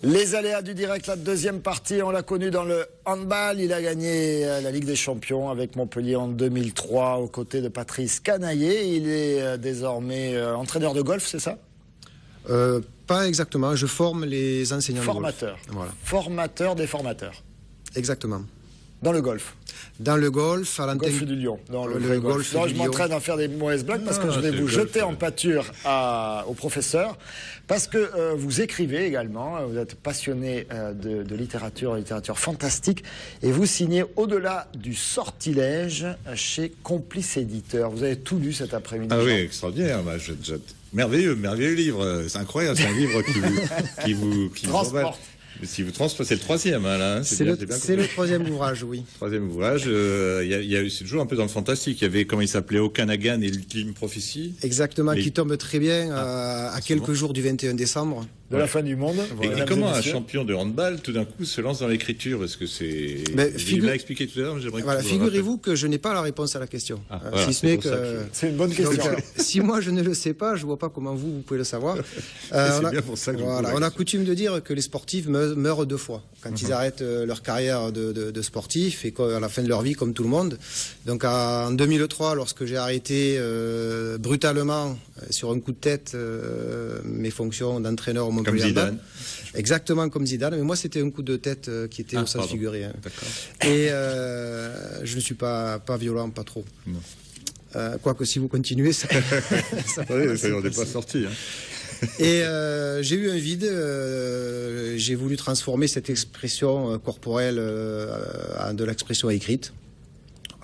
Les aléas du direct, la deuxième partie, on l'a connu dans le handball. Il a gagné la Ligue des Champions avec Montpellier en 2003 aux côtés de Patrice Canaillé. Il est désormais entraîneur de golf, c'est ça? Pas exactement, je forme les enseignants Formateur. de golf. Voilà. Formateur des formateurs. Exactement. Dans le golf. Dans le golf, à l'antenne. Golf du Lion. Dans le golf golf. Non, je m'entraîne à faire des mauvaises blagues parce que je vais vous jeter en pâture au professeur. Parce que vous écrivez également, vous êtes passionné de littérature fantastique, et vous signez Au-delà du sortilège chez Complice Éditeur. Vous avez tout lu cet après-midi. Ah oui, extraordinaire. Merveilleux livre. C'est incroyable. C'est un livre qui vous transporte. Si vous transportez, c'est le troisième, hein, là. C'est le troisième ouvrage, oui. Troisième ouvrage. C'est toujours un peu dans le fantastique. Il y avait, comment il s'appelait, Okanagan et l'Ultime Prophétie. Exactement, qui tombe très bien à quelques jours du 21 décembre. De la fin du monde. Et comment un champion de handball, tout d'un coup, se lance dans l'écriture? Parce que c'est... Il l'a expliqué tout à l'heure, j'aimerais que figurez-vous que je n'ai pas la réponse à la question. Si ce n'est que... C'est une bonne question. Donc, si moi je ne le sais pas, je ne vois pas comment vous pouvez le savoir. C'est bien pour ça que on a coutume de dire que les sportifs meurent deux fois. Quand ils arrêtent leur carrière de sportif et à la fin de leur vie, comme tout le monde. Donc en 2003, lorsque j'ai arrêté brutalement, sur un coup de tête, mes fonctions d'entraîneur au Montpellier. Comme Zidane. Exactement comme Zidane, mais moi c'était un coup de tête qui était au sens figuré. Hein. Et je ne suis pas violent, pas trop. Quoique si vous continuez, ça on n'est pas sorti. Hein. Et j'ai eu un vide, j'ai voulu transformer cette expression corporelle en de l'expression écrite.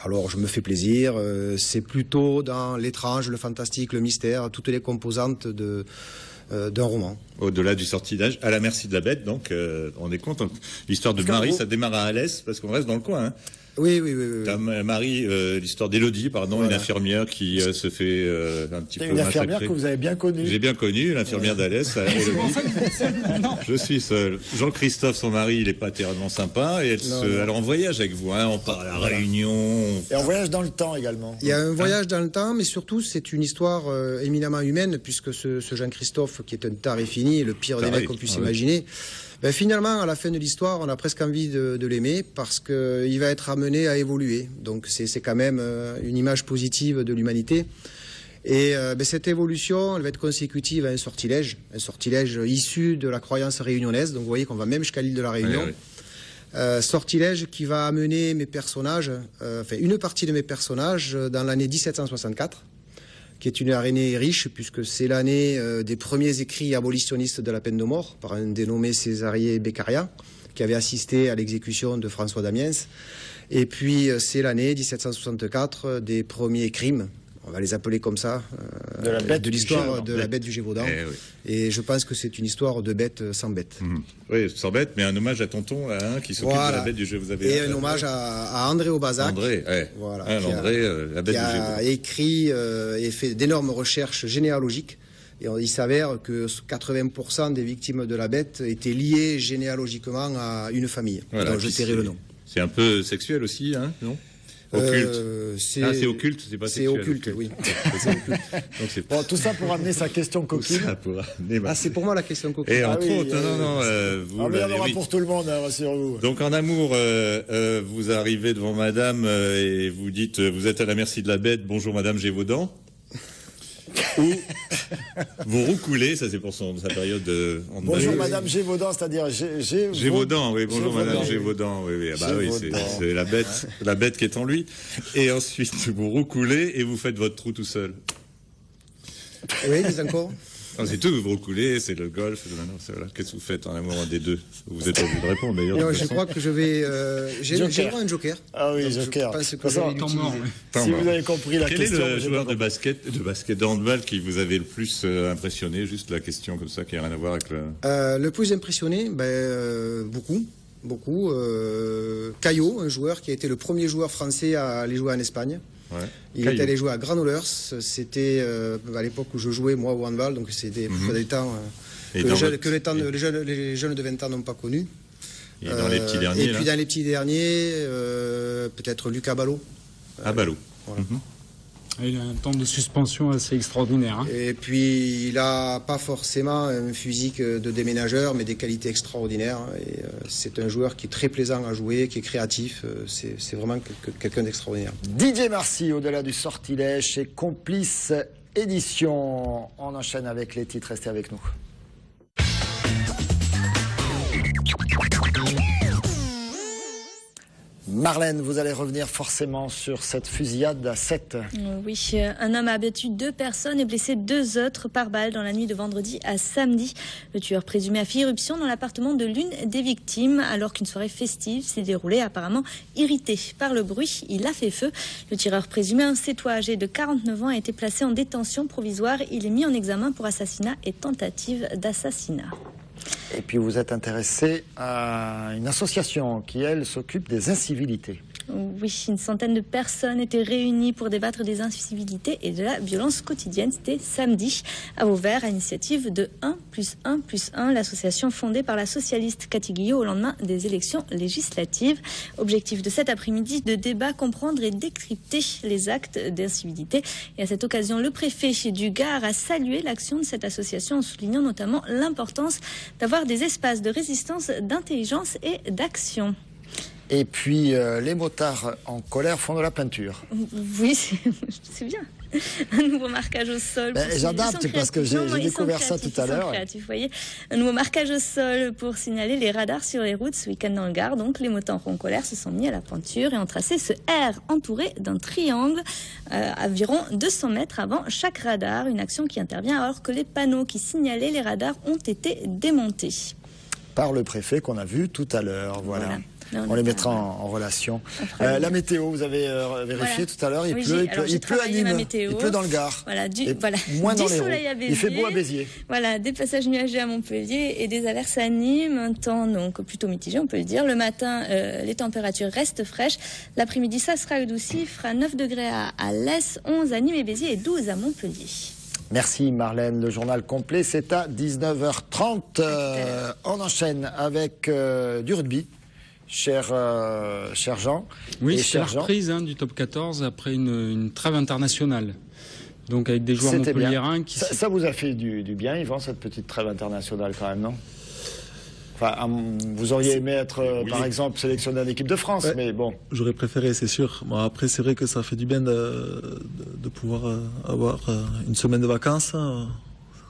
Alors je me fais plaisir, c'est plutôt dans l'étrange, le fantastique, le mystère, toutes les composantes d'un roman. Au-delà du sortilège, à la merci de la bête, donc on est content. L'histoire de Marie, ça démarre à Alès, parce qu'on reste dans le coin. Hein. Oui. Marie, l'histoire d'Élodie, une infirmière qui se fait un petit peu massacrer. Une infirmière que vous avez bien connue. J'ai bien connu, l'infirmière d'Alès. Je suis seul. Jean-Christophe, son mari, il n'est pas terriblement sympa, et elle en voyage avec vous, hein, on part à la Réunion. Et on voyage dans le temps également. Il y a un voyage dans le temps, mais surtout c'est une histoire éminemment humaine, puisque ce Jean-Christophe, qui est un taré fini, le pire des mecs qu'on puisse imaginer, finalement, à la fin de l'histoire, on a presque envie de l'aimer parce qu'il va être amené à évoluer. Donc c'est quand même une image positive de l'humanité. Et cette évolution, elle va être consécutive à un sortilège issu de la croyance réunionnaise. Donc vous voyez qu'on va même jusqu'à l'île de la Réunion. Sortilège qui va amener mes personnages, une partie de mes personnages dans l'année 1764. Qui est une année riche, puisque c'est l'année des premiers écrits abolitionnistes de la peine de mort, par un dénommé Césarier Beccaria, qui avait assisté à l'exécution de François Damiens. Et puis c'est l'année 1764 des premiers crimes, on va les appeler comme ça, de l'histoire de la bête du Gévaudan. Et je pense que c'est une histoire de bête sans bête. Oui, sans bête, mais un hommage à tonton là, qui s'occupe de la bête du Gévaudan. Et un hommage à André Aubazac. André, la bête du Gévaudan. Qui a écrit et fait d'énormes recherches généalogiques. Et il s'avère que 80% des victimes de la bête étaient liées généalogiquement à une famille. Voilà, dont je tairai le nom. C'est un peu sexuel aussi, hein, non? Occulte. C'est occulte, c'est pas sexuel. C'est occulte, oui. Bon, tout ça pour amener sa question coquine. C'est pour moi la question coquine. Et entre autres, vous il y en aura pour tout le monde, hein, rassurez-vous. Donc en amour, vous arrivez devant madame et vous dites, vous êtes à la merci de la bête, bonjour madame Gévaudan. Ou vous roucoulez, ça c'est pour sa période de... Bonjour madame Gévaudan, c'est-à-dire Gévaudan, oui, bonjour madame Gévaudan, oui. C'est la bête qui est en lui. Et ensuite, vous roucoulez et vous faites votre trou tout seul. Oui, mais encore. C'est tout, vous roucoulez, c'est le golf, qu'est-ce que vous faites en amour des deux? Vous êtes obligé de répondre d'ailleurs. Non, je crois que je vais... j'ai le droit à un joker. Ah oui, joker. Je pense que si vous avez compris la question... Quel est le joueur de handball qui vous avait le plus impressionné? Juste la question comme ça, qui n'a rien à voir avec le... Le plus impressionné, beaucoup. Caillot, un joueur qui a été le premier joueur français à aller jouer en Espagne. Il est allé jouer à Granollers, c'était à l'époque où je jouais moi au handball, donc c'était des temps que les jeunes de 20 ans n'ont pas connu. Et dans les petits derniers, et puis dans les petits derniers, peut-être Lucas Ballot. Ballot. Voilà. Il a un temps de suspension assez extraordinaire. Et puis, il n'a pas forcément un physique de déménageur, mais des qualités extraordinaires. Et c'est un joueur qui est très plaisant à jouer, qui est créatif. C'est vraiment quelqu'un d'extraordinaire. Didier Marcy, au-delà du sortilège, chez Complice Édition. On enchaîne avec les titres, restez avec nous. Marlène, vous allez revenir forcément sur cette fusillade à 7. Oui, un homme a abattu 2 personnes et blessé 2 autres par balle dans la nuit de vendredi à samedi. Le tueur présumé a fait irruption dans l'appartement de l'une des victimes alors qu'une soirée festive s'est déroulée. Apparemment irrité par le bruit, il a fait feu. Le tireur présumé, un Sétois âgé de 49 ans, a été placé en détention provisoire. Il est mis en examen pour assassinat et tentative d'assassinat. Et puis vous êtes intéressé à une association qui, elle, s'occupe des incivilités. Oui, une centaine de personnes étaient réunies pour débattre des incivilités et de la violence quotidienne. C'était samedi à Vauvert, à l'initiative de 1+1+1, l'association fondée par la socialiste Cathy Guillot au lendemain des élections législatives. Objectif de cet après-midi de débat, comprendre et décrypter les actes d'incivilité. Et à cette occasion, le préfet du Gard a salué l'action de cette association en soulignant notamment l'importance d'avoir des espaces de résistance, d'intelligence et d'action. Et puis, les motards en colère font de la peinture. Oui, c'est bien. Un nouveau marquage au sol. J'adapte parce que j'ai découvert ça tout à l'heure. Vous voyez, un nouveau marquage au sol pour signaler les radars sur les routes ce week-end dans le Gard. Donc, les motards en colère se sont mis à la peinture et ont tracé ce R entouré d'un triangle environ 200 mètres avant chaque radar. Une action qui intervient alors que les panneaux qui signalaient les radars ont été démontés. Par le préfet qu'on a vu tout à l'heure. Voilà. On les mettra en relation. La météo, vous avez vérifié tout à l'heure, il pleut à Nîmes, il pleut dans le Gard. Moins dans les soleil à Béziers. Il fait beau à Béziers. Voilà, des passages nuageux à Montpellier et des averses à Nîmes. Un temps donc plutôt mitigé, on peut le dire. Le matin, les températures restent fraîches. L'après-midi, ça sera adouci. Il fera 9 degrés à Lens, 11 à Nîmes et Béziers et 12 à Montpellier. Merci Marlène. Le journal complet, c'est à 19h30. On enchaîne avec du rugby. Cher Jean. Oui, c'est la reprise du top 14 après une trêve internationale. Donc avec des joueurs montpelliérains qui... Ça vous a fait du bien, Yvan, cette petite trêve internationale quand même, non? Enfin, vous auriez aimé être, par exemple, sélectionné en équipe de France, mais bon. J'aurais préféré, c'est sûr. Bon, après, c'est vrai que ça fait du bien de pouvoir avoir une semaine de vacances.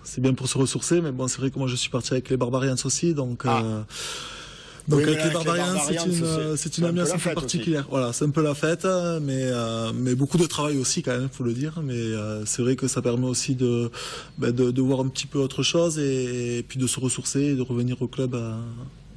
C'est bien pour se ressourcer, mais bon, c'est vrai que moi, je suis parti avec les Barbarians aussi, donc... Donc avec les Barbarians, c'est une ambiance un peu particulière. Voilà, c'est un peu la fête, mais beaucoup de travail aussi quand même, faut le dire. Mais c'est vrai que ça permet aussi de voir un petit peu autre chose et puis de se ressourcer et de revenir au club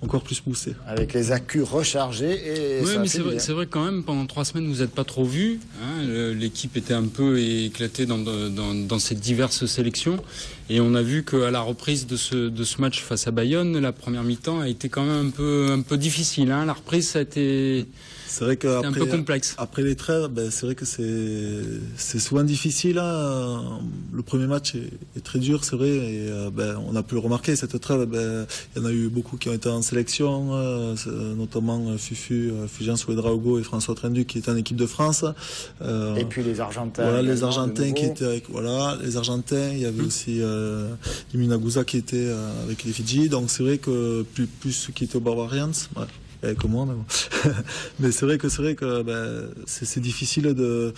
encore plus poussé. Avec les accus rechargés. Oui, mais c'est vrai que quand même, pendant 3 semaines, vous n'êtes pas trop vus. L'équipe était un peu éclatée dans ces diverses sélections. Et on a vu qu'à la reprise de ce match face à Bayonne, la première mi-temps a été quand même un peu difficile. La reprise, ça a été... C'est vrai qu'après, un peu complexe. Après les trêves, c'est vrai que c'est souvent difficile. Le premier match est très dur, c'est vrai. Et on a pu le remarquer, cette trêve. Il y en a eu beaucoup qui ont été en sélection, notamment Fulgence Ouedraogo et François Trenduc qui étaient en équipe de France. Et puis les Argentins. Voilà, les Argentins qui étaient avec... Voilà, les Argentins. Il y avait aussi Imina Gouza qui était avec les Fidji. Donc c'est vrai que plus ceux qui étaient aux Barbarians... Ouais. Comment, mais bon. Mais c'est vrai que c'est difficile de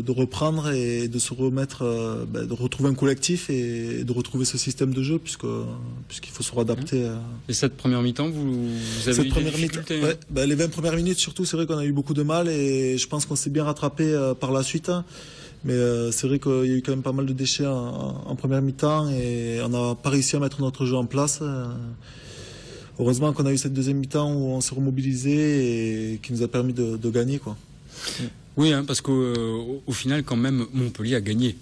reprendre et de se remettre, de retrouver un collectif et de retrouver ce système de jeu puisqu'il faut se réadapter. Et cette première mi-temps, vous avez eu des difficultés? Les 20 premières minutes surtout, c'est vrai qu'on a eu beaucoup de mal et je pense qu'on s'est bien rattrapé par la suite. Mais c'est vrai qu'il y a eu quand même pas mal de déchets en première mi-temps et on n'a pas réussi à mettre notre jeu en place. Heureusement qu'on a eu cette deuxième mi-temps où on s'est remobilisé et qui nous a permis de gagner, quoi. Oui, parce qu'au final, quand même, Montpellier a gagné.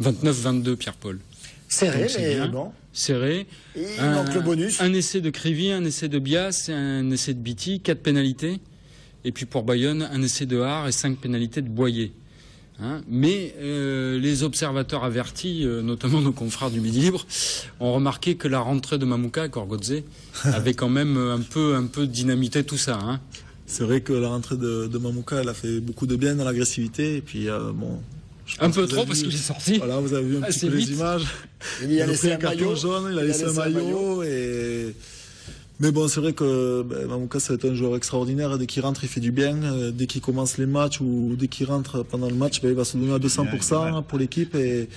29-22, Pierre-Paul. Serré, mais bon. Serré. Et il manque le bonus. Un essai de Krivy, un essai de Bias, un essai de Beatty, 4 pénalités. Et puis pour Bayonne, un essai de Haar et 5 pénalités de Boyer. Mais les observateurs avertis, notamment nos confrères du Midi Libre, ont remarqué que la rentrée de Mamouka et Corgodze avait quand même un peu dynamité tout ça. c'est vrai que la rentrée de Mamouka, elle a fait beaucoup de bien dans l'agressivité. Et puis, bon. Un peu trop parce qu'il est sorti. Voilà, vous avez vu un petit peu les images. Il a laissé un carton jaune, il a laissé un maillot. Mais bon, c'est vrai que Mamouka, c'est un joueur extraordinaire. Dès qu'il rentre, il fait du bien. Dès qu'il commence les matchs ou dès qu'il rentre pendant le match, il va se donner à 200% pour l'équipe. Et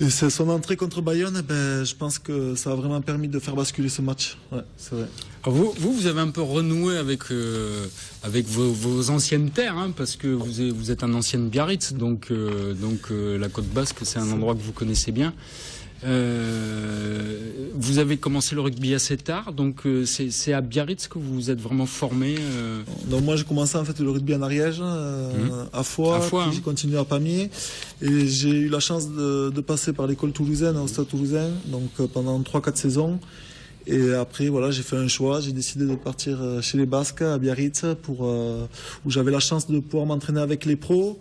c'est son entrée contre Bayonne, je pense que ça a vraiment permis de faire basculer ce match. Ouais, c'est vrai. Alors vous avez un peu renoué avec vos anciennes terres, hein, parce que vous êtes un ancien de Biarritz, donc la Côte Basque, c'est un endroit que vous connaissez bien. Vous avez commencé le rugby assez tard, donc c'est à Biarritz que vous vous êtes vraiment formé. Donc moi j'ai commencé en fait le rugby en Ariège, à Foix, puis j'ai continué à Pamiers, et j'ai eu la chance de passer par l'école toulousaine au Stade Toulousain, donc pendant 3-4 saisons. Et après voilà, j'ai fait un choix, j'ai décidé de partir chez les Basques à Biarritz où j'avais la chance de pouvoir m'entraîner avec les pros.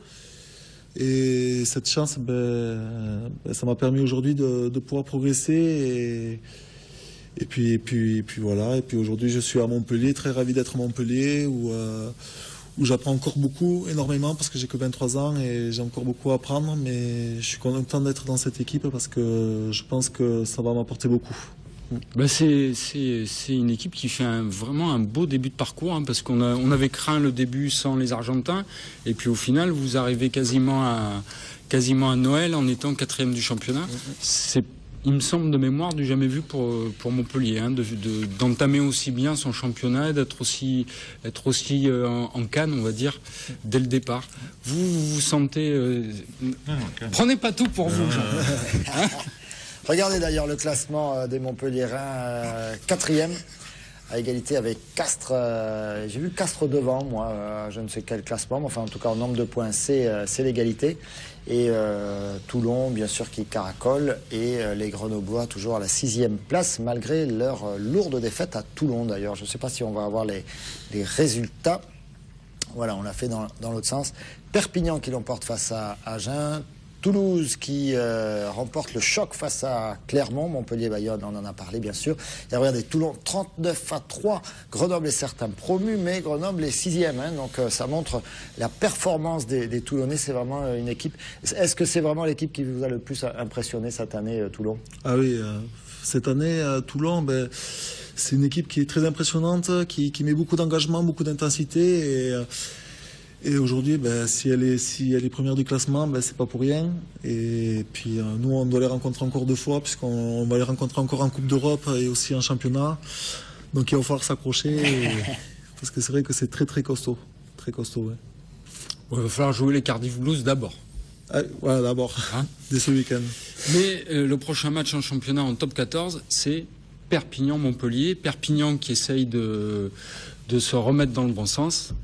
Et cette chance, ça m'a permis aujourd'hui de pouvoir progresser. Et puis voilà. Et puis aujourd'hui, je suis à Montpellier, très ravi d'être à Montpellier, où j'apprends encore beaucoup, énormément, parce que j'ai que 23 ans et j'ai encore beaucoup à apprendre. Mais je suis content d'être dans cette équipe parce que je pense que ça va m'apporter beaucoup. C'est une équipe qui fait vraiment un beau début de parcours, hein, parce qu'on avait craint le début sans les Argentins, et puis au final vous arrivez quasiment à Noël en étant 4e du championnat. C'est, il me semble de mémoire, du jamais vu pour Montpellier, hein, d'entamer aussi bien son championnat, d'être aussi en canne, on va dire, dès le départ. Vous sentez, prenez pas tout pour vous, Jean. Hein? Regardez d'ailleurs le classement des Montpelliérains, 4e, à égalité avec Castres. J'ai vu Castres devant, moi, je ne sais quel classement, mais enfin en tout cas en nombre de points, c'est l'égalité. Et Toulon, bien sûr, qui caracole, et les Grenoblois toujours à la 6e place, malgré leur lourde défaite à Toulon d'ailleurs. Je ne sais pas si on va avoir les résultats. Voilà, on l'a fait dans l'autre sens. Perpignan qui l'emporte face à Agen. Toulouse qui remporte le choc face à Clermont, Montpellier-Bayonne, on en a parlé bien sûr. Et regardez, Toulon 39-3, Grenoble est certes premier, mais Grenoble est 6e, hein, donc ça montre la performance des Toulonnais, c'est vraiment une équipe. Est-ce que c'est vraiment l'équipe qui vous a le plus impressionné cette année, Toulon? Ah oui, cette année, Toulon, c'est une équipe qui est très impressionnante, qui met beaucoup d'engagement, beaucoup d'intensité, et aujourd'hui, si elle est première du classement, c'est pas pour rien. Et puis nous, on doit les rencontrer encore 2 fois, puisqu'on va les rencontrer encore en Coupe d'Europe et aussi en championnat. Donc il va falloir s'accrocher, parce que c'est vrai que c'est très très costaud. Très costaud, ouais. Il va falloir jouer les Cardiff Blues d'abord. Voilà, d'abord, hein, dès ce week-end. Mais le prochain match en championnat en top 14, c'est Perpignan-Montpellier. Perpignan qui essaye de se remettre dans le bon sens.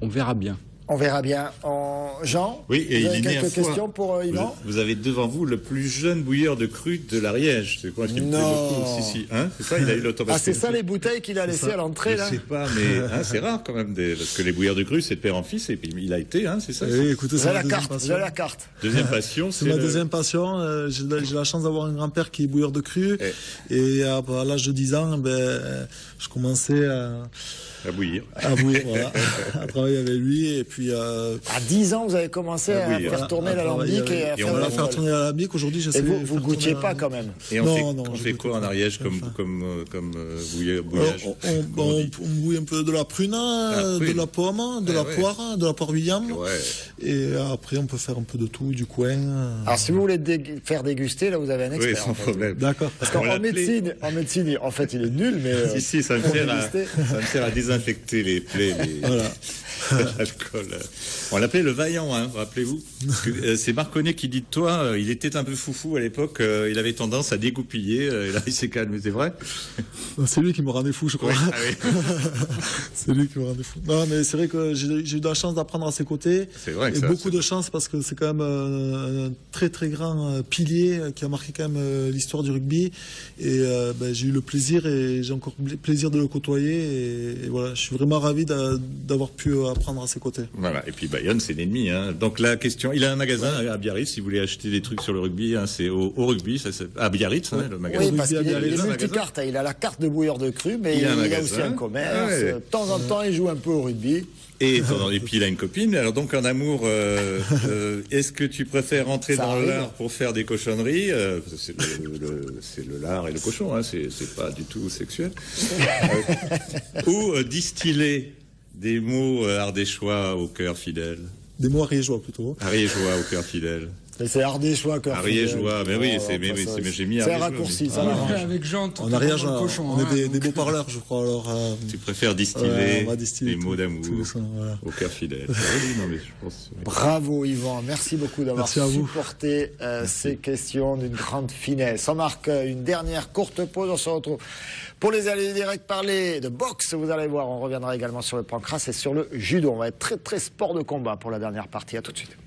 On verra bien. On verra bien. Jean, oui, et vous avez quelques questions pour Yvan? Vous avez devant vous le plus jeune bouilleur de cru de l'Ariège. C'est quoi? Non. Si. Hein, c'est ça, il a eu l'automatique. Ah, c'est ça les bouteilles qu'il a laissées à l'entrée, là? Je sais pas, mais c'est rare quand même, parce que les bouilleurs de cru, c'est de père en fils, et puis il a été, hein, c'est ça? Oui, écoutez, c'est la carte. Deuxième passion, c'est ma deuxième passion. J'ai la chance d'avoir un grand-père qui est bouilleur de cru. Et à l'âge de 10 ans, je commençais à bouillir, voilà, à travailler avec lui. Et puis à 10 ans, vous avez commencé à faire tourner l'alambic et on va faire tourner l'alambic. Aujourd'hui, j'essaie. Et vous goûtiez pas quand même? Et on fait quoi en Ariège comme bouillage? On bouille un peu de la prune, de la pomme, de la poire, de la poire William. Et après, on peut faire un peu de tout, du coin. Alors, si vous voulez faire déguster, là, vous avez un expert. Oui, sans problème. D'accord. Parce qu'en médecine, en fait, il est nul, mais si, ça me sert à désinfecter les plaies, l'alcool. On l'appelait le vaillant, hein, rappelez-vous. C'est Marconnet qui dit de toi, il était un peu foufou à l'époque, il avait tendance à dégoupiller, et là il s'est calmé, c'est vrai? C'est lui qui me rendait fou, je crois. Oui. Ah oui. C'est lui qui me rendait fou. Non, mais c'est vrai que j'ai eu de la chance d'apprendre à ses côtés. C'est vrai que et beaucoup de chance parce que c'est quand même un très très grand pilier qui a marqué quand même l'histoire du rugby. Et j'ai eu le plaisir et j'ai encore le plaisir de le côtoyer. Et voilà. je suis vraiment ravi d'avoir pu apprendre à ses côtés. Voilà. Et puis Bayonne, c'est l'ennemi. Hein. Donc la question, il a un magasin à Biarritz. Si vous voulez acheter des trucs sur le rugby, hein, c'est au rugby, à Biarritz, hein, le magasin. Oui, parce qu'il est multicarte. Il a la carte de bouilleur de cru, mais il a aussi un commerce. De temps en temps, il joue un peu au rugby. Et puis il a une copine. Alors donc en amour, est-ce que tu préfères rentrer dans l'art pour faire des cochonneries c'est le lard et le cochon, hein, c'est pas du tout sexuel. Ou distiller des mots ardéchois au cœur fidèle. Des mots ariégeois plutôt. Ariégeois au cœur fidèle. C'est ardéchois, cœur fidèle. Ariégeois, mais oui, j'ai mis c'est un raccourci, ça l'arrange. Avec Jean, on ariège, on est des beaux parleurs, je crois. Alors, tu préfères distiller des mots d'amour au cœur fidèle. Non, mais je pense... Bravo Yvan, merci beaucoup d'avoir supporté ces questions d'une grande finesse. On marque une dernière courte pause, on se retrouve pour les allées directs, parler de boxe. Vous allez voir, on reviendra également sur le pancras et sur le judo. On va être très sport de combat pour la dernière partie. À tout de suite.